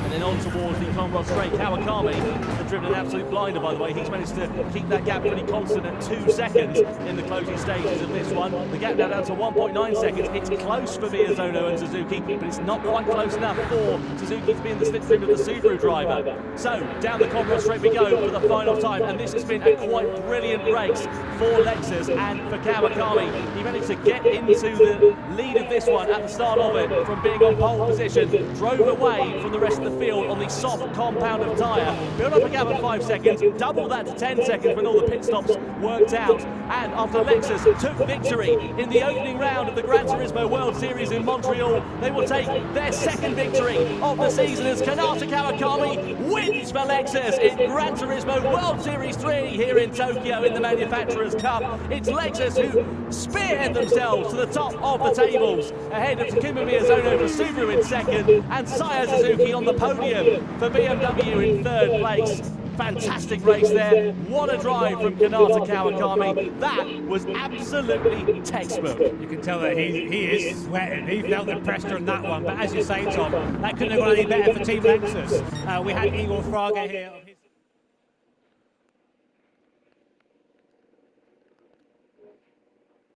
And then on towards the Conrad Straight. Kawakami has driven an absolute blinder, by the way. He's managed to keep that gap pretty constant at 2 seconds in the closing stages of this one. The gap now down to 1.9 seconds. It's close for Miyazono and Suzuki, but it's not quite close enough for Suzuki to be in the slipstream of the Subaru driver. So, down the Conrad Straight we go for the final time, and this has been a quite brilliant race for Lexus and for Kawakami. He managed to get into the lead of this one at the start of it from being on pole position, drove away from the rest of the field on the soft compound of tyre, built up a gap of 5 seconds, doubled that to 10 seconds when all the pit stops worked out, and after Lexus took victory in the opening round of the Gran Turismo World Series in Montreal, they will take their 2nd victory of the season as Kanata Kawakami wins for Lexus in Gran Turismo World Series 3 here in Tokyo in the Manufacturers' Cup. It's Lexus who spearhead themselves to the top of the tables ahead of Takuma Miyazono for Subaru in 2nd and Saya Suzuki on the podium for BMW in 3rd place. Fantastic race there. What a drive from Kanata Kawakami. That was absolutely textbook. You can tell that he is sweating. He felt the pressure on that one. But as you say, Tom, that couldn't have gone any better for Team Lexus. We had Igor Fraga here.